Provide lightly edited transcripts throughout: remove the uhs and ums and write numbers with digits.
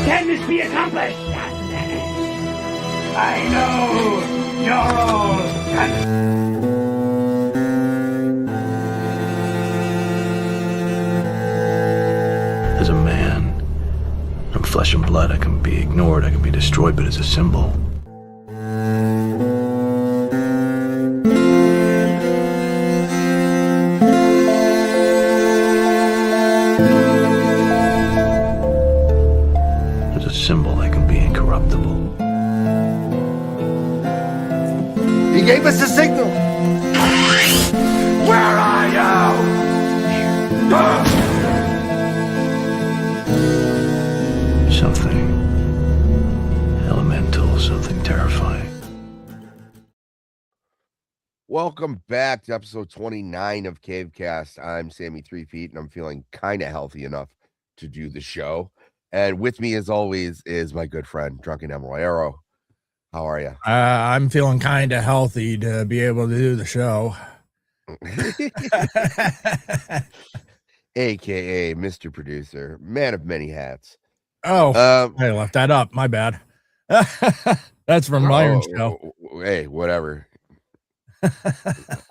Can this be accomplished? I know you're all As a man, I'm flesh and blood. I can be ignored, I can be destroyed, but as a symbol, I can be incorruptible. He gave us a signal. Where are you? Something elemental, something terrifying. Welcome back to episode 29 of CaveCast. I'm Sammy 3 Feet, and I'm feeling kind of healthy enough to do the show. And with me, as always, is my good friend, Drunken Emerald. How are you? I'm feeling kind of healthy to be able to do the show. AKA Mr. Producer, man of many hats. Oh, I left that up. My bad. That's from Myron's show. Hey, whatever.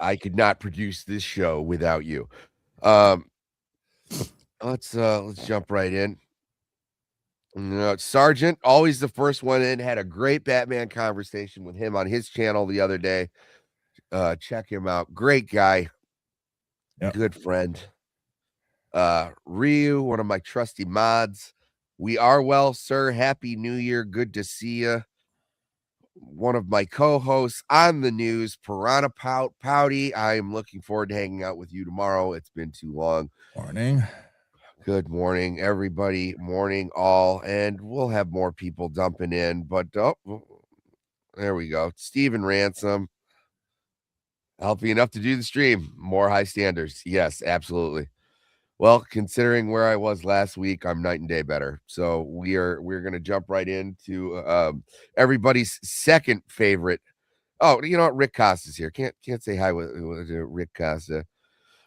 I could not produce this show without you. Let's jump right in. Sergeant, always the first one in, had a great Batman conversation with him on his channel the other day. Check him out. Great guy. Yep. Good friend. Ryu, one of my trusty mods. We are well, sir. Happy New Year. Good to see you. One of my co-hosts on the news, Piranha Pouty. I am looking forward to hanging out with you tomorrow. It's been too long. Morning. Good morning, everybody. Morning, all. And we'll have more people dumping in. But, there we go. Steven Ransom. Healthy enough to do the stream. More high standards. Yes, absolutely. Well, considering where I was last week, I'm night and day better. So we're going to jump right into everybody's second favorite. Oh, you know what? Rick Costa's here. Can't say hi with Rick Costa.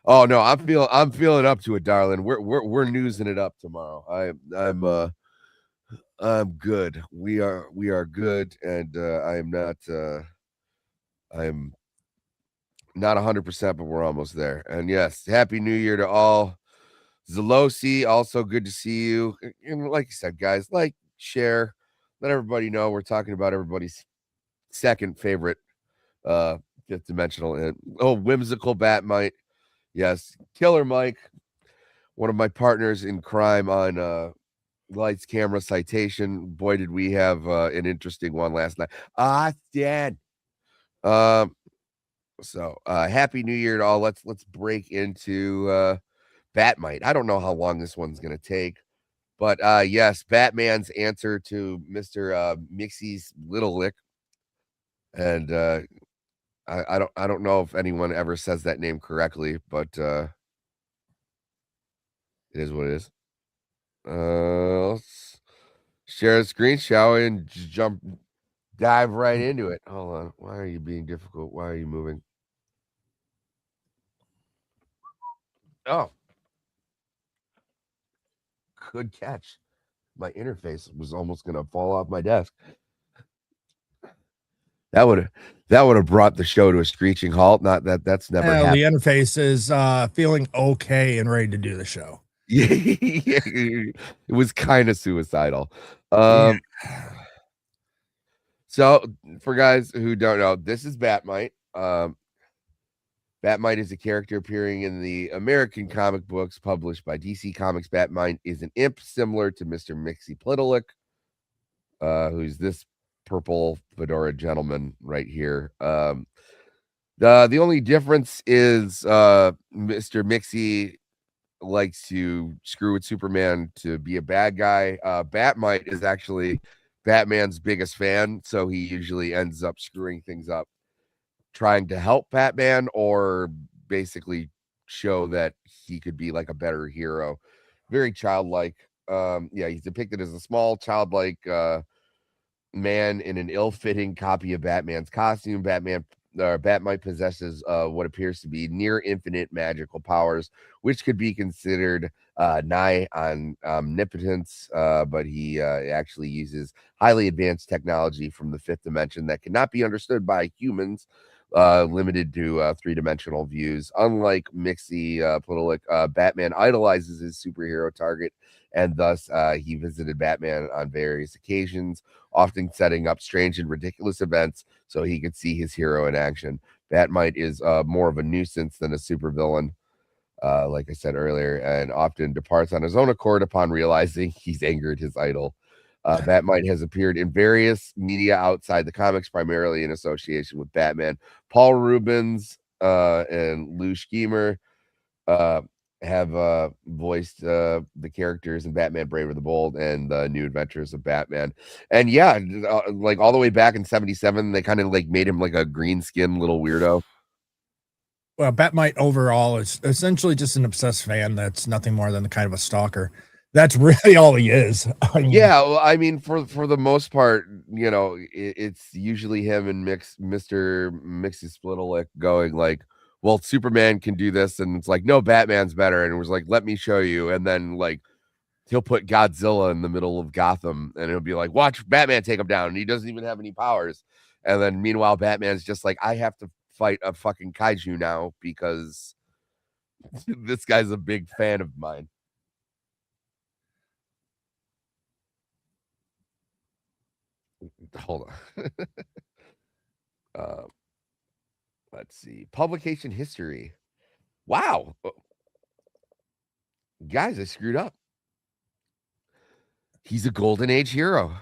Oh no, I'm feeling up to it, darling. We're newsing it up tomorrow. I'm good. We are good, and I'm not 100%, but we're almost there. And yes, happy New Year to all. Zalosi, also good to see you. And like you said, guys, like, share, let everybody know we're talking about everybody's second favorite fifth dimensional and whimsical Bat-Mite. Yes, Killer Mike, one of my partners in crime on Lights Camera Citation. Boy, did we have an interesting one last night. Dad. So happy New Year to all. Let's break into Bat-Mite. I don't know how long this one's gonna take, but yes, Batman's answer to Mr. Mixie's Little Lick. And I don't know if anyone ever says that name correctly, but it is what it is. Let's share the screen, shall we, and dive right into it. Hold on. Why are you being difficult? Why are you moving? Oh. Good catch. My interface was almost gonna fall off my desk. That would have brought the show to a screeching halt. Not that's never happened. The interface is feeling okay and ready to do the show. Yeah, it was kind of suicidal. So for guys who don't know, this is Bat-Mite. Bat-Mite is a character appearing in the American comic books published by DC Comics. Bat-Mite is an imp similar to Mr. Mixie Plitalick, who's this purple fedora gentleman right here. The only difference is Mr. Mixie likes to screw with Superman to be a bad guy. Bat-Mite is actually Batman's biggest fan, so he usually ends up screwing things up, trying to help Batman or basically show that he could be like a better hero. Very childlike. He's depicted as a small childlike man in an ill-fitting copy of Batman's costume. Bat-Mite possesses what appears to be near infinite magical powers, which could be considered nigh on omnipotence, but he actually uses highly advanced technology from the fifth dimension that cannot be understood by humans, limited to three-dimensional views. Unlike Mixie Plitalik, Batman idolizes his superhero target, and thus he visited Batman on various occasions, often setting up strange and ridiculous events so he could see his hero in action. Bat-Mite is more of a nuisance than a supervillain, like I said earlier, and often departs on his own accord upon realizing he's angered his idol. Bat-Mite has appeared in various media outside the comics, primarily in association with Batman. Paul Rubens and Lou Scheimer have voiced the characters in Batman Brave and the Bold and the New Adventures of Batman. And yeah, like all the way back in 77, they kind of like made him like a green skin little weirdo. Well, Bat-Mite overall is essentially just an obsessed fan that's nothing more than kind of a stalker. That's really all he is. I mean, yeah, well, I mean, for the most part, you know, it's usually him and Mr. Mixie Splitalik going like, well, Superman can do this, and it's like, no, Batman's better, and it was like, let me show you, and then like he'll put Godzilla in the middle of Gotham, and it'll be like, watch Batman take him down, and he doesn't even have any powers, and then meanwhile, Batman's just like, I have to fight a fucking kaiju now because this guy's a big fan of mine. Hold on. Let's see. Publication history. Wow. Guys, I screwed up. He's a Golden Age hero.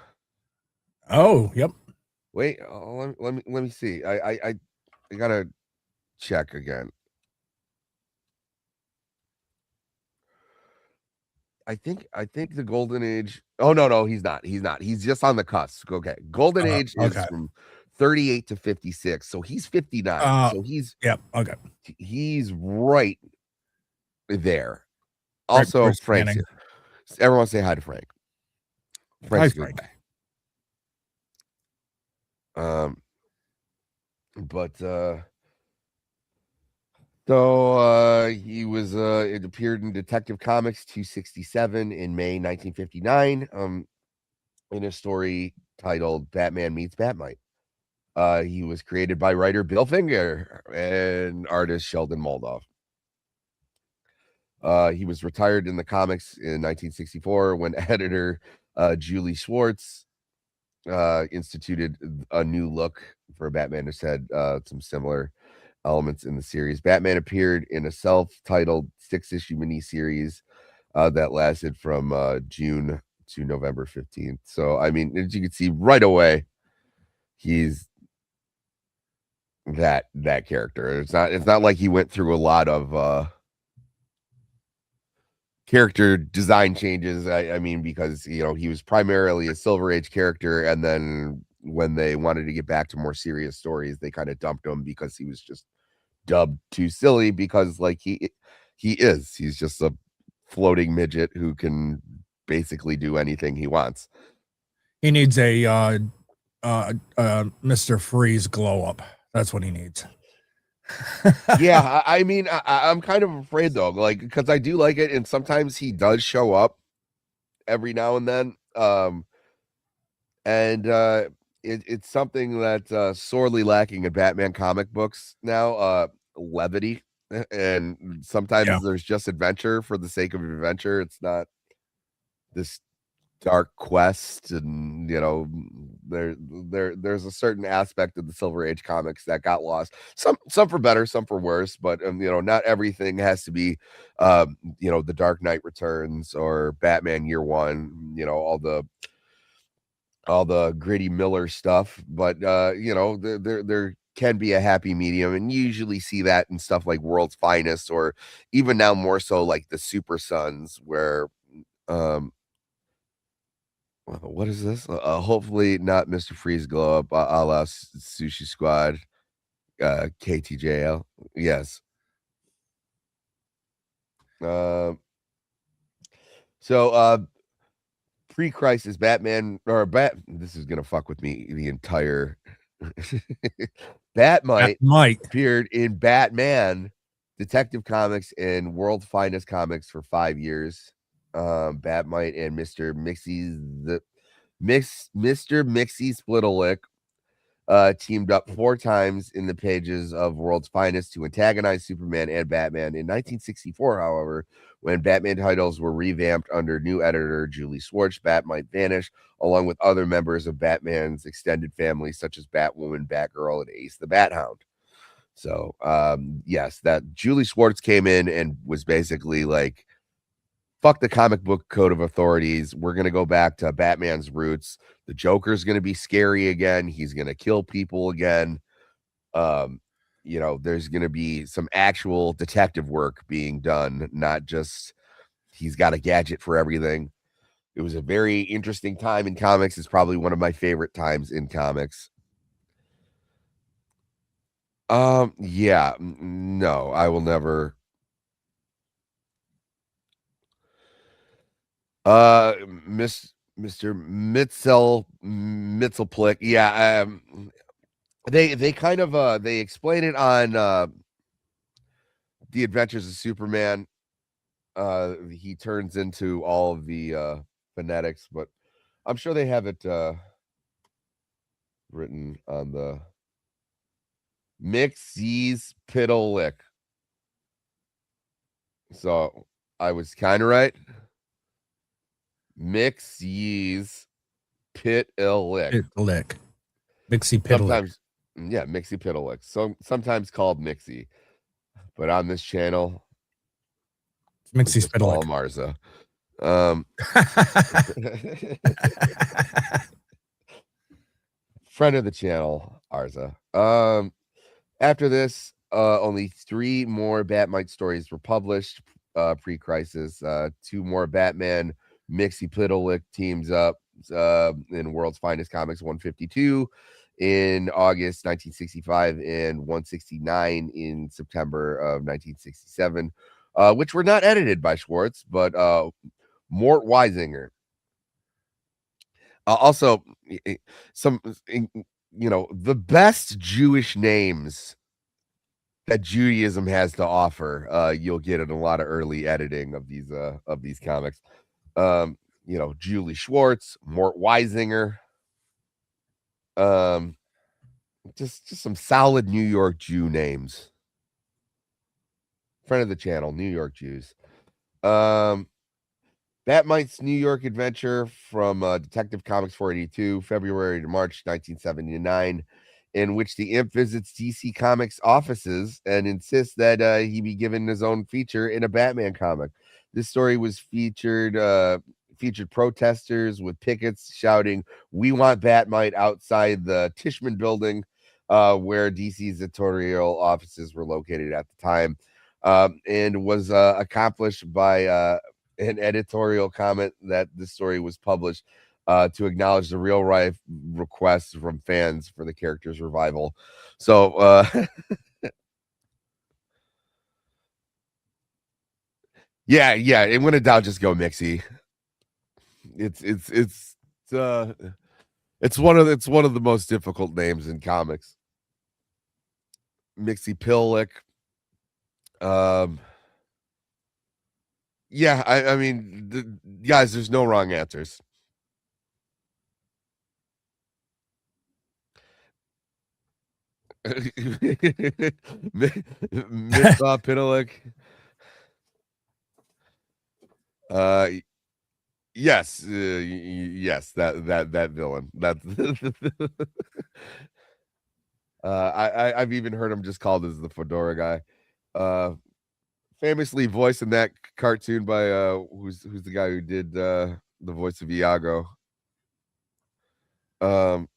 Oh, yep. Wait, let me see. I gotta check again. I think the Golden Age. Oh no, he's not. He's just on the cusp. Okay. Golden Age is from 38 to 56. So he's 59. So he's okay. He's right there. Also, Frank's here. Everyone say hi to Frank. Frank's hi, Frank. He was it appeared in Detective Comics 267 in May 1959 in a story titled Batman Meets Bat-Mite. He was created by writer Bill Finger and artist Sheldon Moldoff. He was retired in the comics in 1964 when editor Julie Schwartz instituted a new look for Batman, who said some similar elements in the series. Batman appeared in a self-titled 6-issue miniseries that lasted from June to November 15th. So, I mean, as you can see right away, he's that character. It's not like he went through a lot of character design changes. I mean, because, you know, he was primarily a Silver Age character, and then when they wanted to get back to more serious stories, they kind of dumped him because he was just dubbed too silly, because like he's just a floating midget who can basically do anything he wants. He needs a Mr. Freeze glow up. That's what he needs. Yeah, I mean, I'm kind of afraid though, like, because I do like it, and sometimes he does show up every now and then, and it's something that's sorely lacking in Batman comic books now. Levity, and sometimes there's just adventure for the sake of adventure. It's not this dark quest, and you know, there's a certain aspect of the Silver Age comics that got lost, some for better, some for worse, but you know, not everything has to be you know, the Dark Knight Returns or Batman Year One, you know, all the gritty Miller stuff, but you know, there can be a happy medium, and you usually see that in stuff like World's Finest, or even now more so like the Super Sons, where what is this? Hopefully not Mr. Freeze glow up, a la Sushi Squad, KTJL. Yes. So pre-crisis Batman this is gonna fuck with me the entire Bat-Mite appeared in Batman Detective Comics and World's Finest Comics for 5 years. Bat-Mite and Mr. Mixie Splittalick teamed up 4 times in the pages of World's Finest to antagonize Superman and Batman. In 1964, however, when Batman titles were revamped under new editor Julie Schwartz, Bat-Mite vanished, along with other members of Batman's extended family, such as Batwoman, Batgirl, and Ace the Bat-Hound. So, yes, that Julie Schwartz came in and was basically like, fuck the comic book code of authorities. We're going to go back to Batman's roots. The Joker's going to be scary again. He's going to kill people again. There's going to be some actual detective work being done, not just he's got a gadget for everything. It was a very interesting time in comics. It's probably one of my favorite times in comics. Yeah, no, I will never. Mr. Mitzelplick. Yeah. They kind of they explain it on The Adventures of Superman. He turns into all of the phonetics, but I'm sure they have it written on the Mixie's Piddlick. So I was kind of right. Mixie's Piddlick. Mixie Piddlick. Sometimes, yeah, Mixie Piddlick. So sometimes called Mixie, but on this channel, Mixie Piddlick. Marza. Friend of the channel, Arza. After this, only 3 more Bat-Mite stories were published pre-crisis. 2 more Batman Mixie Piddlick teams up in World's Finest Comics 152 in August 1965 and 169 in September of 1967, which were not edited by Schwartz, but Mort Weisinger. Also, some, the best Jewish names that Judaism has to offer, you'll get in a lot of early editing of these comics. Julie Schwartz, Mort Weisinger, just some solid New York Jew names. Friend of the channel, New York Jews. Bat-Mite's New York adventure from Detective Comics 482, February to March 1979, in which the Imp visits DC Comics offices and insists that he be given his own feature in a Batman comic. This story was featured protesters with pickets shouting, "We want Bat-Mite," outside the Tishman building, where DC's editorial offices were located at the time, and was accomplished by an editorial comment that the story was published to acknowledge the real requests from fans for the character's revival. So, yeah. And when in doubt, just go Mixie. It's one of the most difficult names in comics. Mixie Piddlick. Yeah, I mean, guys, there's no wrong answers. Miss Piddlick. Yes, yes, that villain. That I've even heard him just called as the Fedora guy. Famously voiced in that cartoon by who's the guy who did the voice of Iago. Oh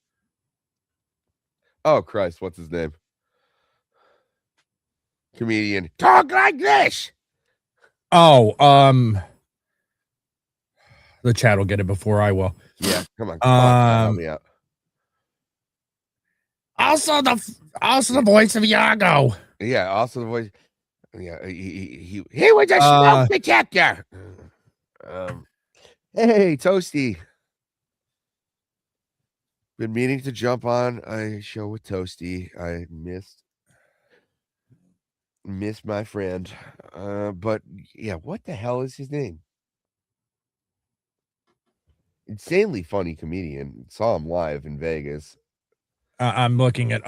Christ, what's his name? Comedian. Talk like this. Oh, the chat will get it before I will. Yeah, come on, help me out. Also the voice of Iago. Yeah, also the voice. Yeah, he was a smoke detector. Hey, Toasty. Been meaning to jump on a show with Toasty. I missed. Miss my friend. But yeah, what the hell is his name? Insanely funny comedian. Saw him live in Vegas. I'm looking at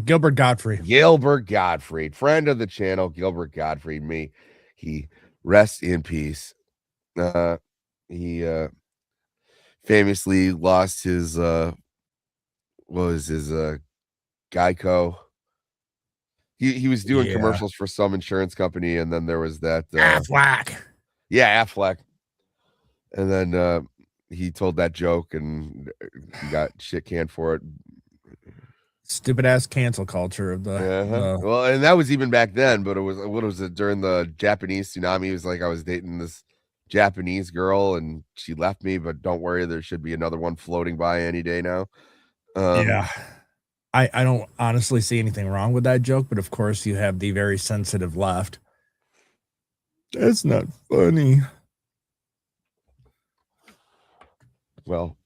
Gilbert Godfrey. Gilbert Gottfried, friend of the channel, Gilbert Gottfried. Me, he rests in peace. He famously lost his what was his Geico. He was doing Yeah. commercials for some insurance company, and then there was that Affleck. yeah, Affleck. And then he told that joke and he got shit canned for it. Stupid ass cancel culture of the Well, and that was even back then, but it was what was it during the Japanese tsunami? It was like I was dating this Japanese girl and she left me, but don't worry, there should be another one floating by any day now. yeah. I don't honestly see anything wrong with that joke, but of course you have the very sensitive left. That's not funny. Well,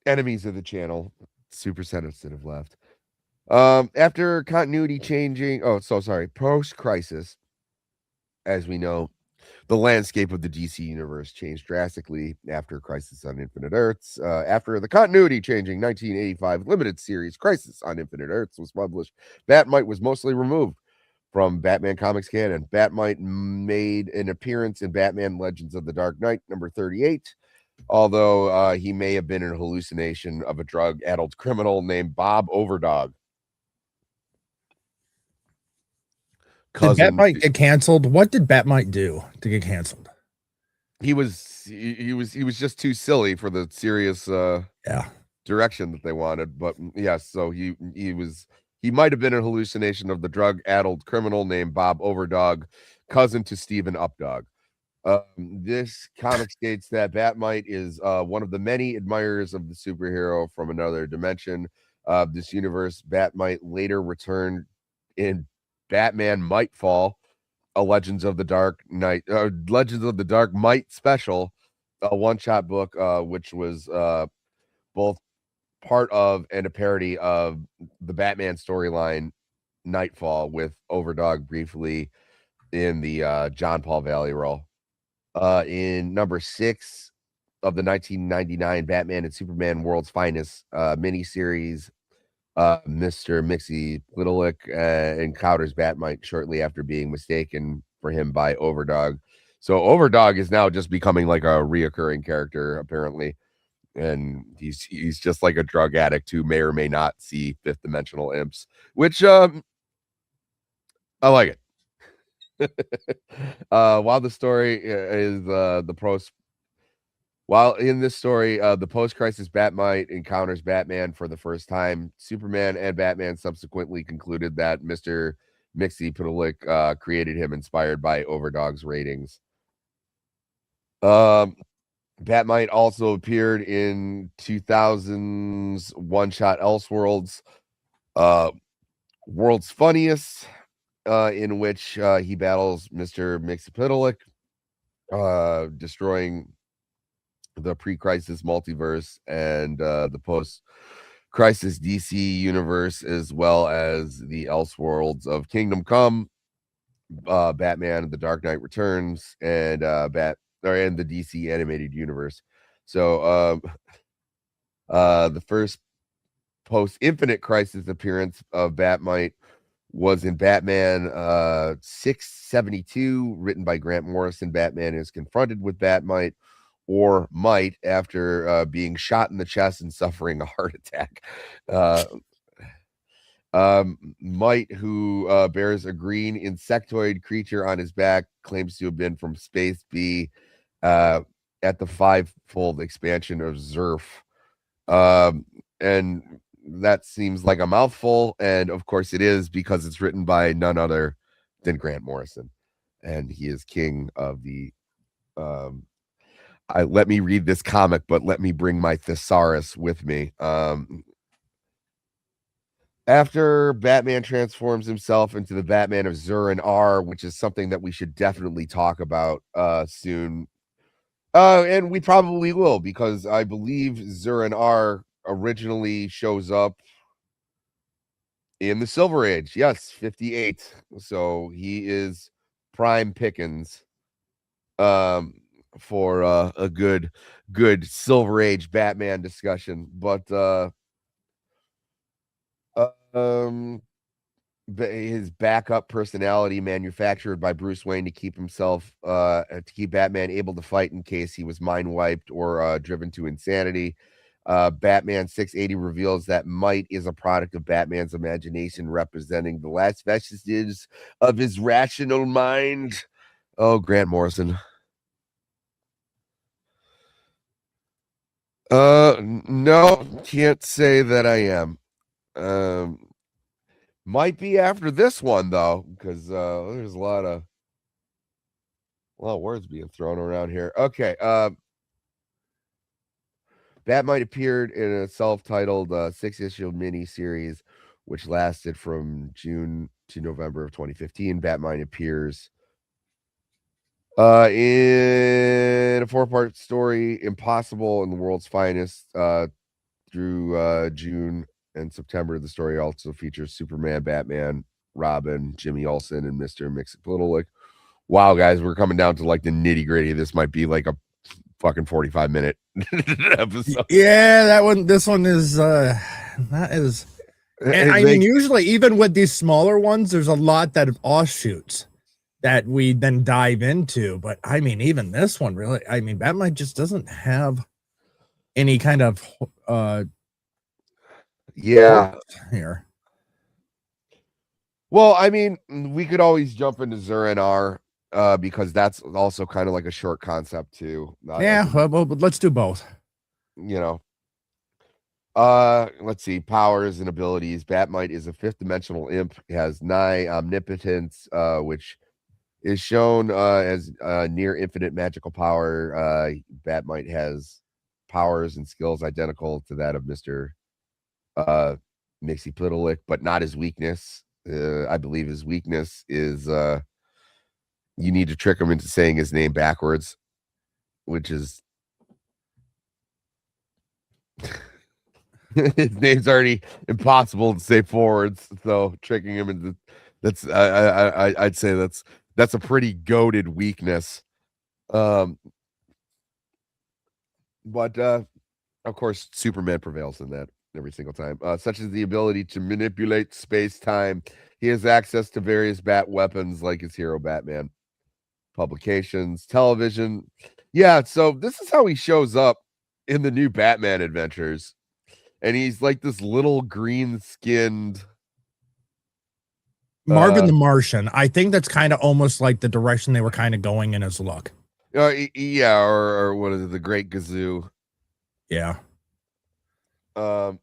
enemies of the channel, super sensitive left. After continuity changing, post-crisis, as we know, the landscape of the DC universe changed drastically after Crisis on Infinite Earths. After the continuity changing 1985 limited series Crisis on Infinite Earths was published, Bat-Mite was mostly removed from Batman Comics canon. Bat-Mite made an appearance in Batman Legends of the Dark Knight number 38, although he may have been an hallucination of a drug-addled criminal named Bob Overdog. Did Bat-Mite get canceled? What did Bat-Mite do to get canceled? He was just too silly for the serious direction that they wanted. But yes, so he might have been a hallucination of the drug-addled criminal named Bob Overdog, cousin to Stephen Updog. This comic states that Bat-Mite is one of the many admirers of the superhero from another dimension. This universe, Bat-Mite later returned in Batman Might Fall, a Legends of the Dark Mite special, a one-shot book, which was both part of and a parody of the Batman storyline Nightfall, with Overdog briefly in the John Paul Valley role. In number 6 of the 1999 Batman and Superman World's Finest miniseries, Mr. Mxyzptlk encounters Bat-Mite shortly after being mistaken for him by Overdog. So Overdog is now just becoming like a reoccurring character, apparently. And he's just like a drug addict who may or may not see fifth dimensional imps, which I like it. While the story is While in this story, the post-crisis Bat-Mite encounters Batman for the first time, Superman and Batman subsequently concluded that Mr. Mxyzptlk created him inspired by Overdog's ratings. Bat-Mite also appeared in 2000's one-shot Elseworlds, World's Funniest, in which he battles Mr. Mxyzptlk, destroying the pre-crisis multiverse and the post-crisis DC universe, as well as the Elseworlds of Kingdom Come, Batman: The Dark Knight Returns, and and the DC animated universe. So the first post-Infinite Crisis appearance of Bat-Mite was in Batman 672, written by Grant Morrison. Batman is confronted with Bat-Mite, or Mite, after being shot in the chest and suffering a heart attack. Mite, who bears a green insectoid creature on his back, claims to have been from Space B at the five-fold expansion of Zerf. And that seems like a mouthful, and of course it is, because it's written by none other than Grant Morrison, and he is king of the let me read this comic, but let me bring my thesaurus with me. After Batman transforms himself into the Batman of Zur-En-Arrh, which is something that we should definitely talk about soon. And we probably will, because I believe Zur-En-Arrh originally shows up In the Silver Age, yes, 58. So he is prime pickings for a good Silver Age Batman discussion. But his backup personality manufactured by Bruce Wayne to keep Batman able to fight in case he was mind wiped or driven to insanity. Batman 680 reveals that Mite is a product of Batman's imagination, representing the last vestiges of his rational mind. Oh, Grant Morrison. No, can't say that I am. Might be after this one though, because there's a lot of words being thrown around here. Okay, Bat-Mite appeared in a self-titled 6-issue mini-series, which lasted from June to November of 2015. Bat-Mite appears in a 4-part story, Impossible and the World's Finest, through June and September. The story also features Superman, Batman, Robin, Jimmy Olsen, and Mr. Mxyzptlk. Wow, guys, we're coming down to like the nitty-gritty. This might be like a fucking 45-minute episode. Yeah, this one is not as. And I mean, usually, even with these smaller ones, there's a lot that offshoots that we then dive into. But I mean, even this one, really, I mean, Bat-Mite just doesn't have any kind of here. Well, I mean, we could always jump into Zur-En-Arrh because that's also kind of like a short concept too. Well, let's do both. You know, let's see, powers and abilities. Bat-Mite is a 5th dimensional imp. He has nigh omnipotence, which is shown as near infinite magical power. Bat-Mite has powers and skills identical to that of Mr. Mxyzptlk, but not his weakness. I believe his weakness is you need to trick him into saying his name backwards, which is his name's already impossible to say forwards, so tricking him into that's I'd say that's a pretty goated weakness. But of course, Superman prevails in that every single time, such as the ability to manipulate space-time. He has access to various bat weapons like his hero Batman. Publications, television. Yeah, so this is how he shows up in the new Batman adventures. And he's like this little green-skinned Marvin the Martian. I think that's kind of almost like the direction they were kind of going in his look. Yeah, or what is it, the Great Gazoo? Yeah. Oh,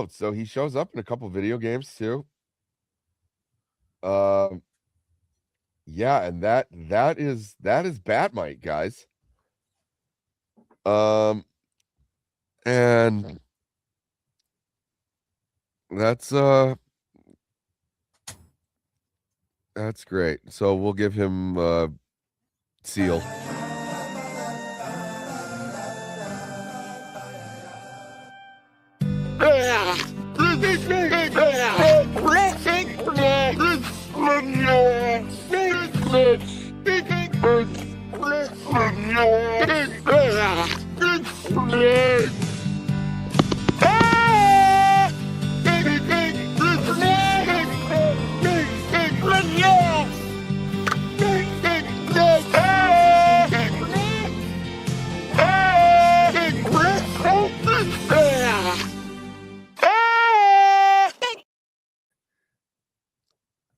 so he shows up in a couple video games too. Yeah, and that is Bat-Mite, guys. And that's great. So we'll give him seal.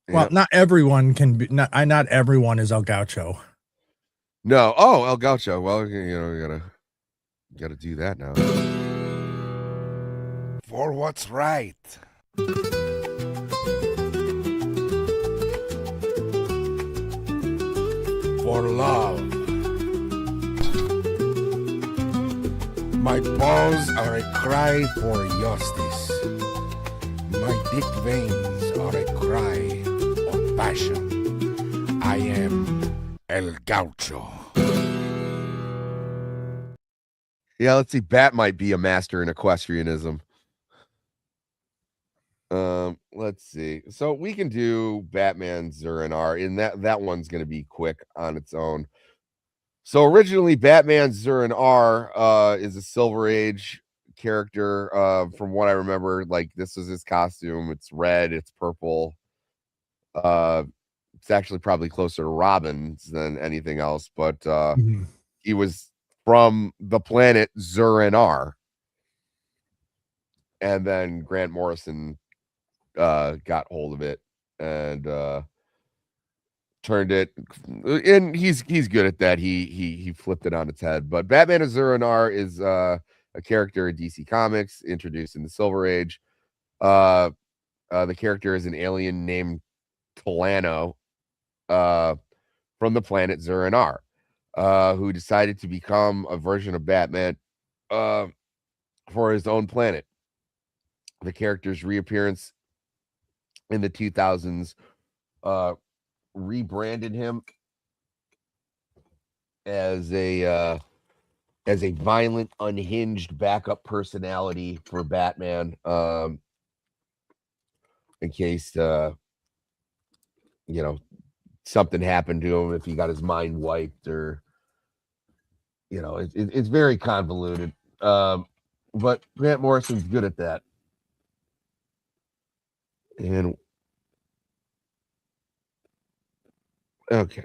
Well, not everyone can be. Not everyone is El Gaucho. No. Oh, El Gaucho. Well, you gotta do that now. For what's right. For love. My paws are a cry for justice. My dick veins are a cry of passion. I am El Gaucho. Yeah, let's see. Bat might be a master in equestrianism. Let's see. So we can do Batman Zur-En-Arr, and that one's going to be quick on its own. So originally, Batman Zur-En-Arr is a Silver Age character. From what I remember, like this was his costume. It's red, it's purple. It's actually probably closer to Robin's than anything else, but he was from the planet Zur-En-Arr, and then Grant Morrison got hold of it and turned it, and he's good at that. He flipped it on its head. But Batman of Zur-En-Arr is a character in DC Comics introduced in the Silver Age. The character is an alien named Talano from the planet Zur-En-Arr, who decided to become a version of Batman for his own planet. The character's reappearance in the 2000s rebranded him as a violent, unhinged backup personality for Batman, in case something happened to him, if he got his mind wiped, or it's very convoluted. But Grant Morrison's good at that. And okay.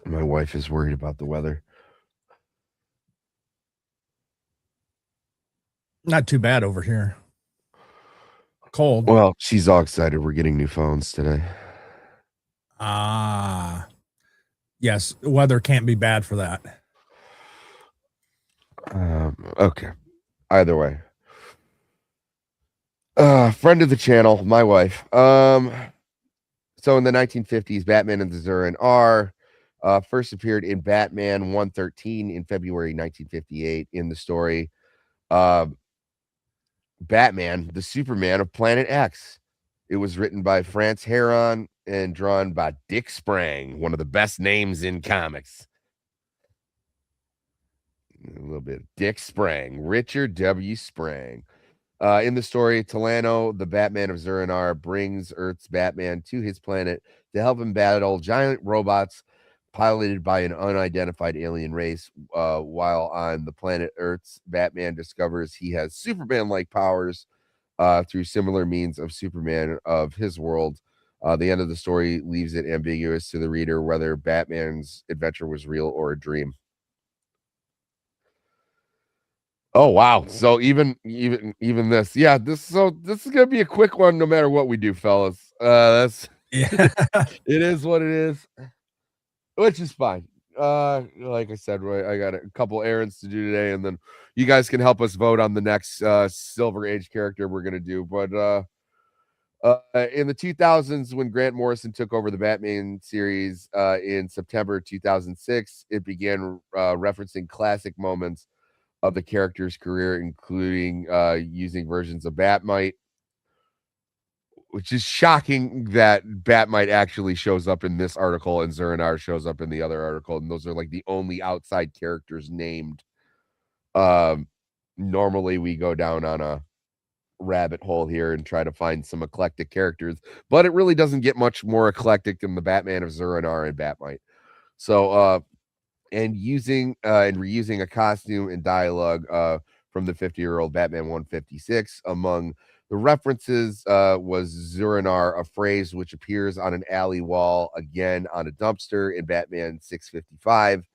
My wife is worried about the weather. Not too bad over here. Cold. Well, she's all excited. We're getting new phones today. Yes, weather can't be bad for that. Okay. Either way. Friend of the channel, my wife. So in the 1950s, Batman and the Zur-En-Arr first appeared in Batman 113 in February 1958 in the story Batman, the Superman of Planet X. It was written by France Heron and drawn by Dick Sprang, one of the best names in comics. A little bit of Dick Sprang, Richard W. Sprang. In the story, Talano, the Batman of Zur-En-Arr, brings Earth's Batman to his planet to help him battle giant robots piloted by an unidentified alien race. While on the planet Earth's, Batman discovers he has Superman-like powers through similar means of Superman of his world. The end of the story leaves it ambiguous to the reader whether Batman's adventure was real or a dream. Oh wow! So even this, yeah, this is gonna be a quick one, no matter what we do, fellas. That's Yeah. It is what it is, which is fine. Like I said, Roy, I got a couple errands to do today, and then you guys can help us vote on the next Silver Age character we're gonna do. But in the 2000s, when Grant Morrison took over the Batman series in September 2006, it began referencing classic moments of the character's career, including using versions of Bat-Mite, which is shocking that Bat-Mite actually shows up in this article and Zur-En-Arr shows up in the other article, and those are like the only outside characters named. Normally we go down on a rabbit hole here and try to find some eclectic characters, but it really doesn't get much more eclectic than the Batman of Zur-En-Arr and Bat-Mite. So and using and reusing a costume and dialogue from the 50-year-old Batman 156. Among the references was Zur-En-Arr, a phrase which appears on an alley wall, again on a dumpster in Batman 655.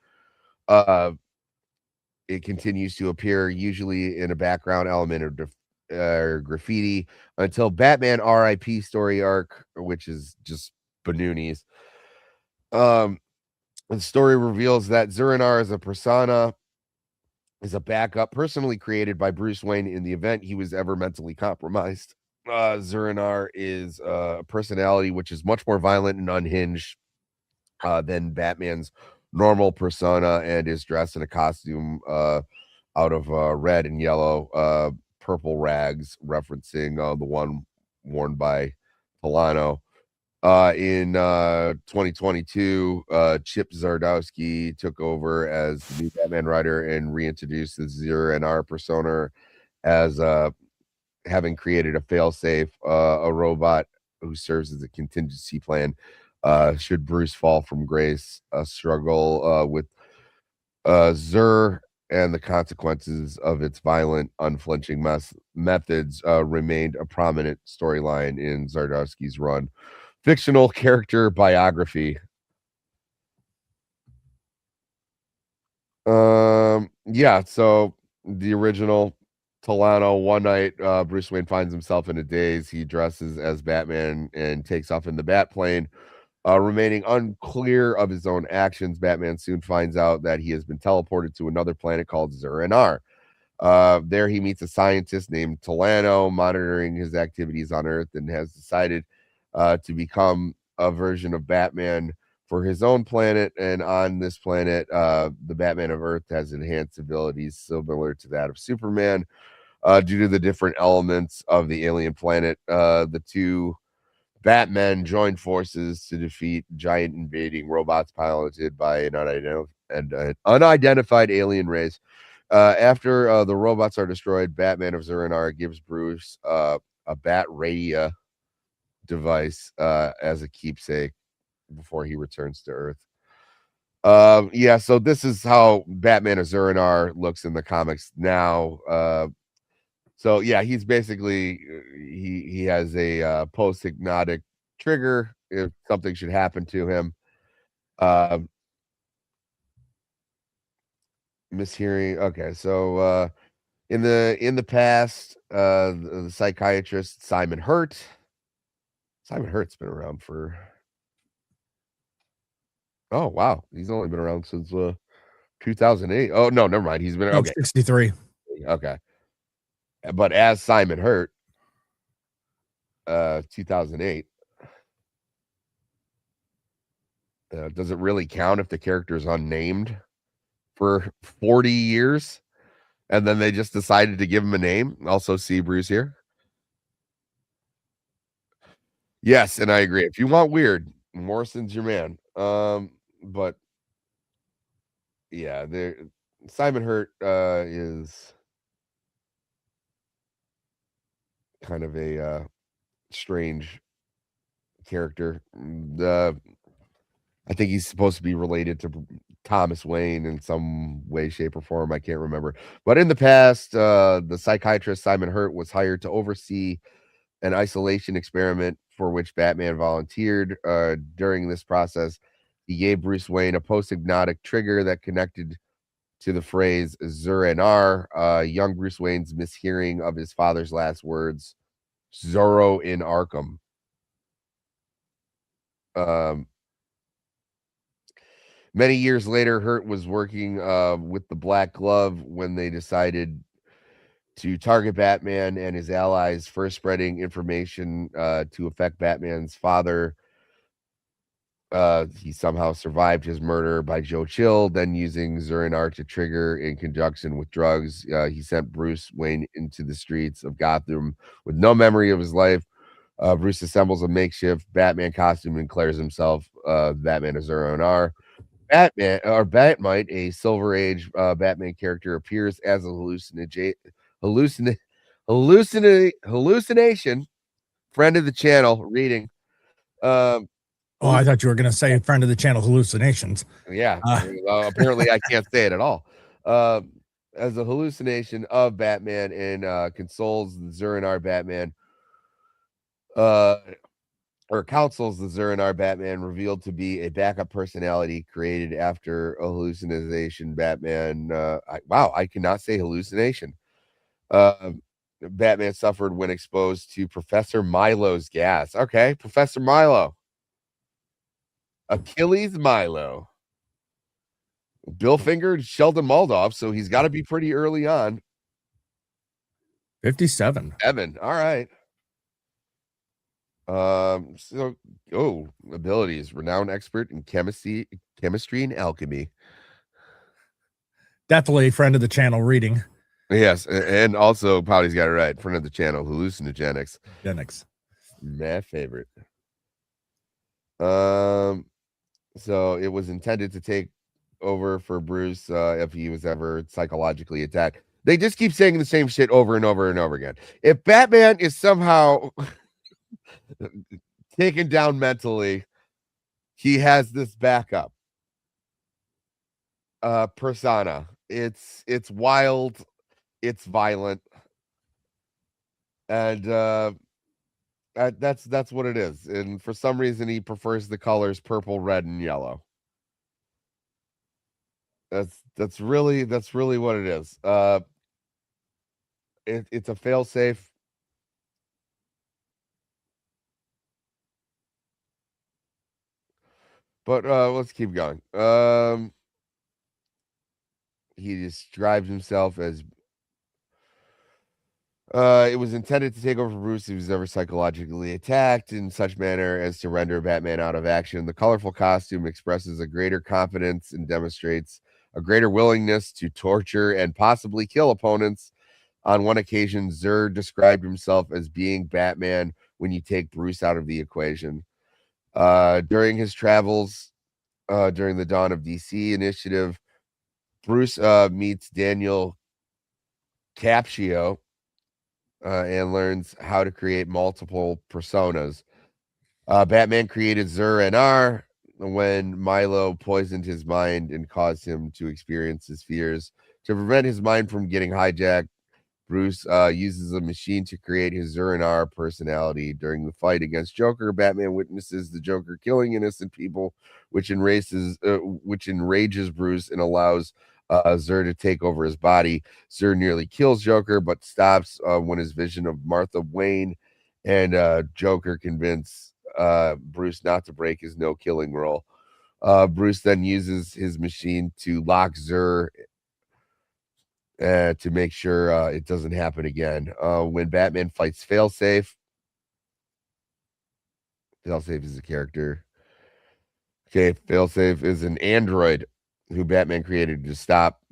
It continues to appear usually in a background element or graffiti until Batman RIP story arc, which is just Banoonies. The story reveals that Zur-En-Arr is a backup personally created by Bruce Wayne in the event he was ever mentally compromised. Zur-En-Arr is a personality which is much more violent and unhinged than Batman's normal persona, and is dressed in a costume out of red and yellow purple rags, referencing the one worn by Talano. In 2022, Chip Zdarsky took over as the new Batman writer and reintroduced the Zur-En-Arr persona as having created a failsafe, a robot who serves as a contingency plan should Bruce fall from grace. A struggle with Zur and the consequences of its violent, unflinching methods remained a prominent storyline in Zardowski's run. Fictional character biography. Yeah, so the original Tolano, one night, Bruce Wayne finds himself in a daze. He dresses as Batman and takes off in the Batplane. Remaining unclear of his own actions, Batman soon finds out that he has been teleported to another planet called Zur-Anar. There he meets a scientist named Tolano, monitoring his activities on Earth, and has decided to become a version of Batman for his own planet. And on this planet, the Batman of Earth has enhanced abilities similar to that of Superman. Due to the different elements of the alien planet, the two Batmen join forces to defeat giant invading robots piloted by an unidentified alien race. After the robots are destroyed, Batman of Zur-Anar gives Bruce a Bat Radio device as a keepsake before he returns to Earth. Yeah, so this is how Batman of Zur-Anar looks in the comics now. So yeah, he's basically he has a post-hypnotic trigger if something should happen to him. Mishearing. Okay, so in the past, the psychiatrist Simon Hurt. Simon Hurt's been around for. Oh wow, he's only been around since 2008. Oh no, never mind. He's been okay. 63. Okay. But as Simon Hurt, 2008. Does it really count if the character is unnamed for 40 years? And then they just decided to give him a name? Also, see Bruce here. Yes, and I agree. If you want weird, Morrison's your man. But yeah, Simon Hurt is kind of a strange character. I think he's supposed to be related to Thomas Wayne in some way, shape, or form. I can't remember. But in the past, the psychiatrist Simon Hurt was hired to oversee an isolation experiment for which Batman volunteered. During this process, he gave Bruce Wayne a post-hypnotic trigger that connected to the phrase Zur-Anar. Young Bruce Wayne's mishearing of his father's last words, Zorro in Arkham. Many years later, Hurt was working with the Black Glove when they decided to target Batman and his allies, first spreading information to affect Batman's father. He somehow survived his murder by Joe Chill, then using Zur-Anar to trigger in conjunction with drugs. He sent Bruce Wayne into the streets of Gotham with no memory of his life. Bruce assembles a makeshift Batman costume and declares himself Batman of Zur-Anar. Batman or Bat-Mite, a Silver Age Batman character, appears as a hallucination. Friend of the channel, reading. Oh, I thought you were going to say friend of the channel, hallucinations. Yeah, apparently I can't say it at all. As a hallucination of Batman and consoles the Zur-Anar Batman. Or counsels the Zur-Anar Batman, revealed to be a backup personality created after a hallucination. Batman, I cannot say hallucination. Batman suffered when exposed to Professor Milo's gas. Okay, Professor Milo. Achilles Milo. Bill fingered Sheldon Moldoff, so he's got to be pretty early on. 57. Evan, all right. Abilities: renowned expert in chemistry and alchemy. Definitely friend of the channel reading. Yes, and also Pouty's got it right. Friend of the channel, hallucinogenics. My favorite. So it was intended to take over for Bruce if he was ever psychologically attacked. They just keep saying the same shit over and over and over again. If Batman is somehow taken down mentally, he has this backup persona. It's wild, it's violent, and that's what it is. And for some reason, he prefers the colors purple, red, and yellow. That's really what it is. It's a failsafe. But let's keep going. He describes himself as it was intended to take over Bruce. He was never psychologically attacked in such manner as to render Batman out of action. The colorful costume expresses a greater confidence and demonstrates a greater willingness to torture and possibly kill opponents. On one occasion, Zur described himself as being Batman when you take Bruce out of the equation. During his travels, during the Dawn of DC initiative, Bruce meets Daniel Capcio and learns how to create multiple personas. Batman created Zur-N-R when Milo poisoned his mind and caused him to experience his fears. To prevent his mind from getting hijacked, Bruce uses a machine to create his Zur-N-R personality. During the fight against Joker, Batman witnesses the Joker killing innocent people, which enrages Bruce and allows Zur to take over his body. Zur nearly kills Joker, but stops when his vision of Martha Wayne and Joker convince Bruce not to break his no-killing rule. Bruce then uses his machine to lock Zur to make sure it doesn't happen again. When Batman fights Failsafe is a character. Okay, Failsafe is an android who Batman created to stop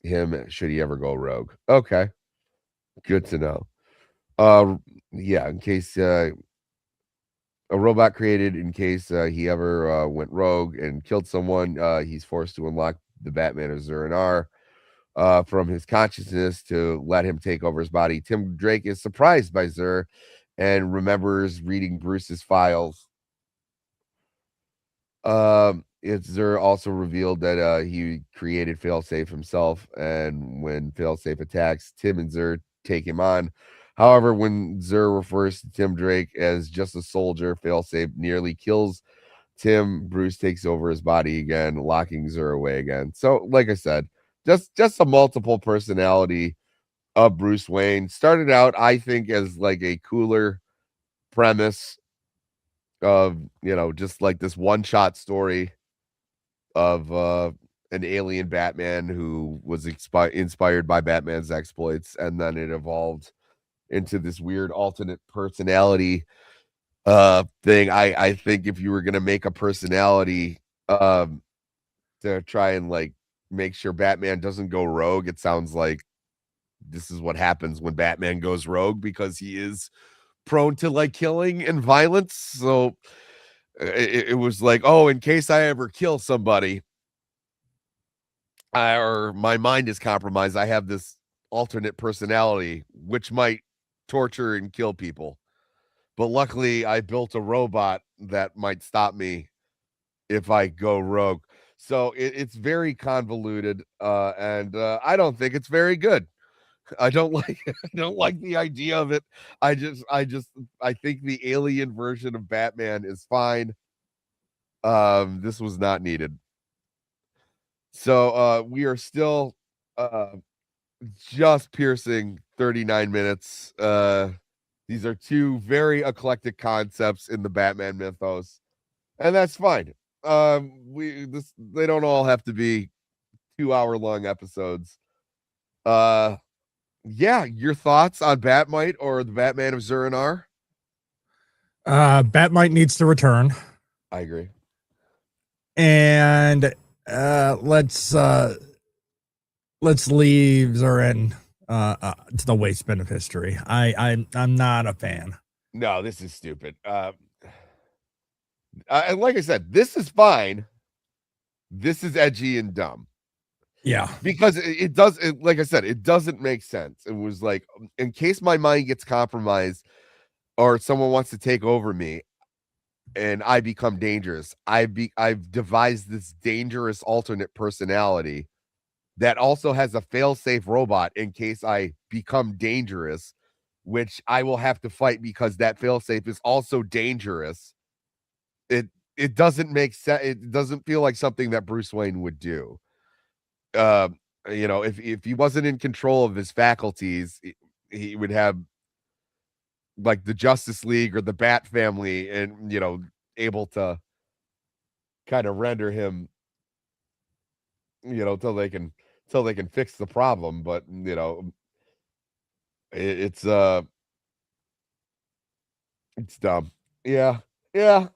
him should he ever go rogue. Okay, good to know. Yeah, in case a robot created in case he ever went rogue and killed someone, he's forced to unlock the Batman of Zur-N-R from his consciousness to let him take over his body. Tim Drake is surprised by Zur and remembers reading Bruce's files. Zur also revealed that he created Failsafe himself, and when Failsafe attacks, Tim and Zur take him on. However, when Zur refers to Tim Drake as just a soldier, Failsafe nearly kills Tim. Bruce takes over his body again, locking Zur away again. So, like I said, just a multiple personality of Bruce Wayne. Started out, I think, as like a cooler premise of, just like this one-shot story of an alien Batman who was inspired by Batman's exploits, and then it evolved into this weird alternate personality thing. I think if you were going to make a personality to try and like make sure Batman doesn't go rogue, it sounds like this is what happens when Batman goes rogue, because he is prone to like killing and violence. So it was like, oh, in case I ever kill somebody or my mind is compromised, I have this alternate personality which might torture and kill people. But luckily I built a robot that might stop me if I go rogue. So it's very convoluted, and I don't think it's very good. I don't like the idea of it. I think the alien version of Batman is fine. This was not needed. So we are still just piercing 39 minutes. These are two very eclectic concepts in the Batman mythos, and that's fine. They don't all have to be 2-hour-long episodes. Yeah, your thoughts on Bat-Mite or the Batman of Zur-N-R? Bat-Mite needs to return. I agree. And let's leave Zur-N to the waste bin of history. I'm not a fan. No, this is stupid. And like I said, this is fine. This is edgy and dumb. Yeah. Because it does, like I said, it doesn't make sense. It was like, in case my mind gets compromised or someone wants to take over me and I become dangerous, I've devised this dangerous alternate personality that also has a fail-safe robot in case I become dangerous, which I will have to fight because that fail-safe is also dangerous. It doesn't make sense. It doesn't feel like something that Bruce Wayne would do. Um, if he wasn't in control of his faculties, he would have like the Justice League or the Bat family, and able to kind of render him, till they can fix the problem. But it's it's dumb. Yeah, yeah.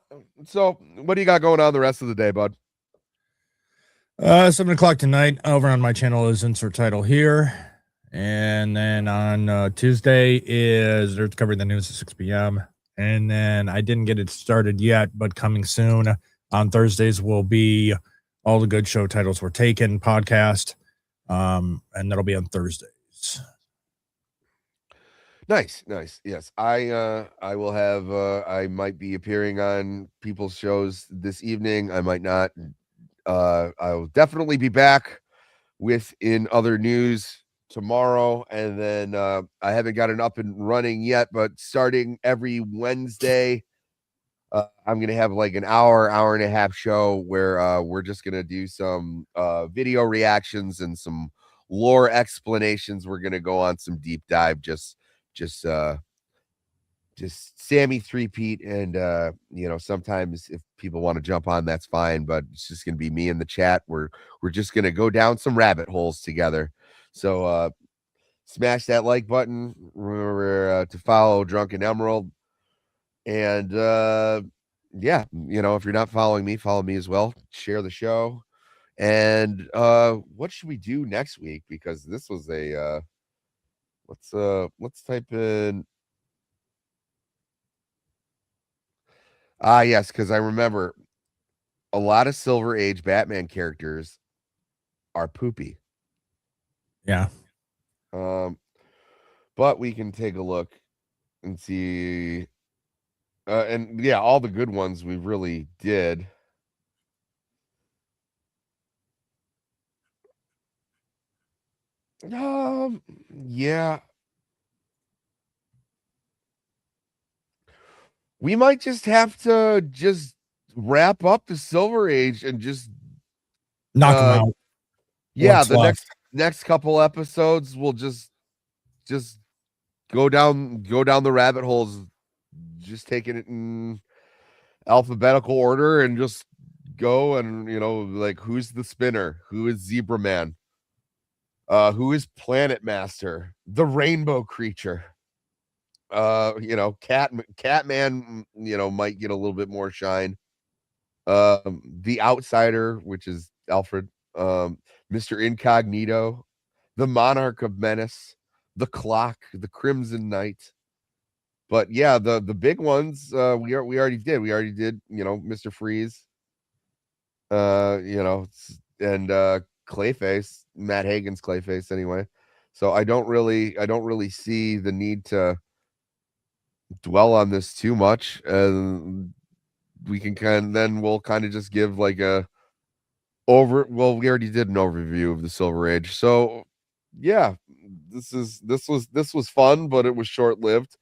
So, what do you got going on the rest of the day, bud? 7 o'clock tonight over on my channel is insert title here. And then on Tuesday is they're covering the news at 6 p.m. And then I didn't get it started yet, but coming soon on Thursdays will be All the Good Show Titles Were Taken podcast. And that'll be on Thursdays. Nice. Yes, I will have. I might be appearing on people's shows this evening. I might not. I'll definitely be back with In Other News tomorrow, and then I haven't got it up and running yet, but starting every Wednesday, I'm gonna have like an hour and a half show where we're just gonna do some video reactions and some lore explanations. We're gonna go on some deep dive, just Sammy 3-peat, and sometimes if people want to jump on, that's fine, but it's just gonna be me in the chat. We're just gonna go down some rabbit holes together. So smash that like button. Remember to follow Drunken Emerald, and yeah, if you're not following me, follow me as well. Share the show. And what should we do next week? Because this was a let's type in. Yes, because I remember a lot of Silver Age Batman characters are poopy. Yeah. But we can take a look and see. And yeah, all the good ones we really did. Yeah. We might just have to just wrap up the Silver Age and just Knock them out. Yeah, What's the left? next couple episodes we'll just go down the rabbit holes, just taking it in alphabetical order and just go, and like, who's the Spinner, who is Zebra Man, who is Planet Master, the Rainbow Creature, Catman, might get a little bit more shine, the Outsider, which is Alfred, Mr. Incognito, the Monarch of Menace, the Clock, the Crimson Knight. But yeah, the big ones we already did. We already did, Mr. Freeze, and Clayface, Matt Hagen's Clayface anyway. So I don't really see the need to dwell on this too much. We can we'll kind of just give like a we already did an overview of the Silver Age. So yeah, this was fun, but it was short-lived.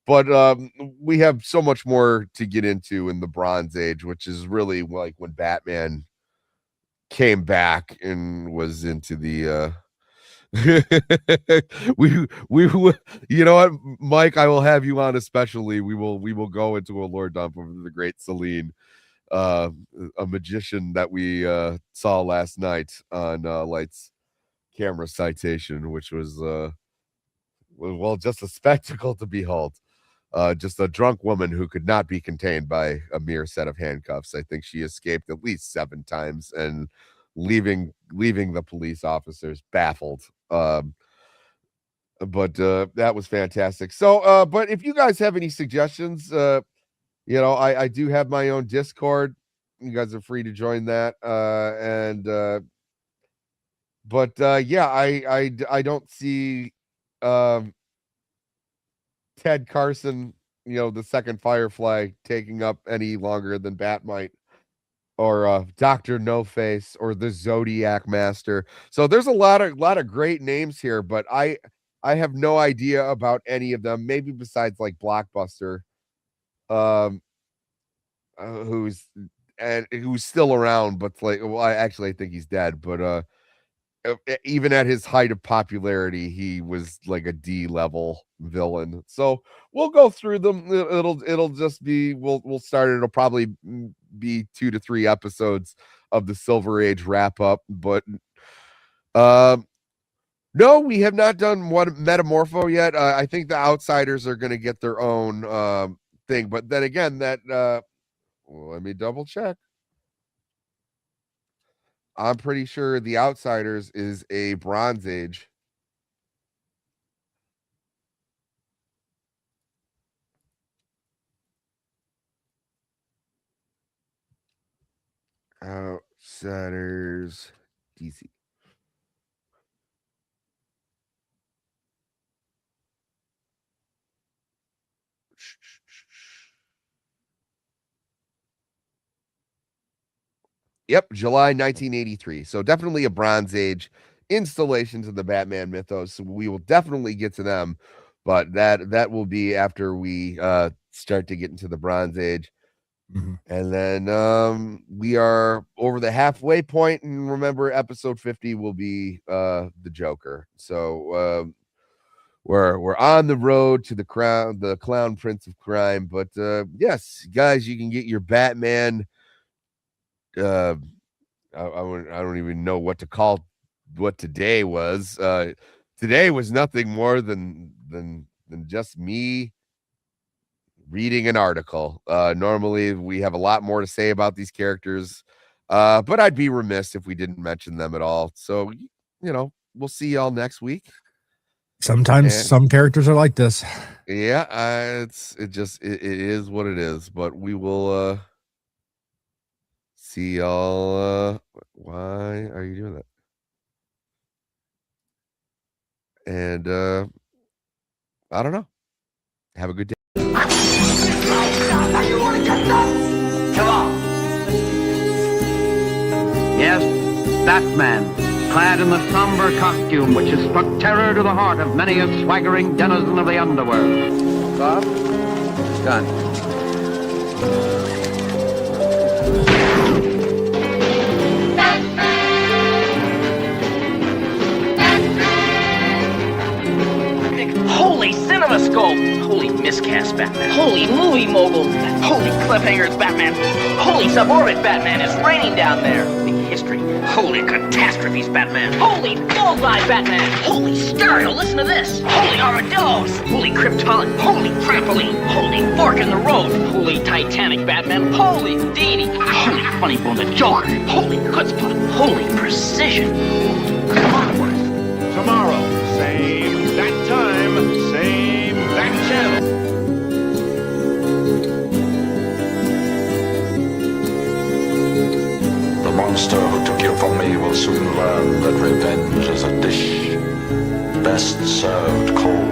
But we have so much more to get into in the Bronze Age, which is really like when Batman came back and was into the we you know what, Mike, I will have you on especially. We will go into a lore dump of the great Celine, a magician that we saw last night on Lights Camera Citation, which was well, just a spectacle to behold. Just a drunk woman who could not be contained by a mere set of handcuffs. I think she escaped at least 7 times, and leaving the police officers baffled. But that was fantastic. So but if you guys have any suggestions, I do have my own Discord. You guys are free to join that, and But yeah, I don't see Ted Carson, the second Firefly, taking up any longer than Bat-Mite or Dr. No Face or the Zodiac Master. So there's a lot of great names here, but I have no idea about any of them, maybe besides like Blockbuster, um who's still around, but like, well, I think he's dead, but even at his height of popularity, he was like a D level villain. So we'll go through them. It'll just be, we'll start. It'll probably be 2 to 3 episodes of the Silver Age wrap up. But no, we have not done one Metamorpho yet. I think the Outsiders are going to get their own thing. But then again, that let me double check. I'm pretty sure the Outsiders is a Bronze Age. Outsiders DC. Yep, July 1983. So definitely a Bronze Age installations of the Batman mythos. So we will definitely get to them, but that will be after we start to get into the Bronze Age. Mm-hmm. And then we are over the halfway point, and remember, episode 50 will be the Joker. So we're on the road to the clown prince of crime. But yes, guys, you can get your Batman. I don't even know what to call what today was. Today was nothing more than just me reading an article. Normally we have a lot more to say about these characters, but I'd be remiss if we didn't mention them at all. So, we'll see y'all next week. Sometimes some characters are like this. Yeah, it is what it is, but we will see y'all. Why are you doing that? And I don't know. Have a good day. Come on. Yes, Batman, clad in the somber costume which has struck terror to the heart of many a swaggering denizen of the underworld. Bob? Done. Holy CinemaScope! Holy miscast Batman! Holy movie mogul! Holy cliffhangers Batman! Holy suborbit Batman! It's raining down there! Big history! Holy catastrophes Batman! Holy bullseye Batman! Holy stereo! Listen to this! Holy armadillos! Holy Krypton! Holy trampoline! Holy fork in the road! Holy Titanic Batman! Holy Houdini! Holy funny bone the Joker! Holy chutzpah! Holy precision! Come on, Worth! Tomorrow, same bat time, same bat channel. The monster who took you from me will soon learn that revenge is a dish best served cold.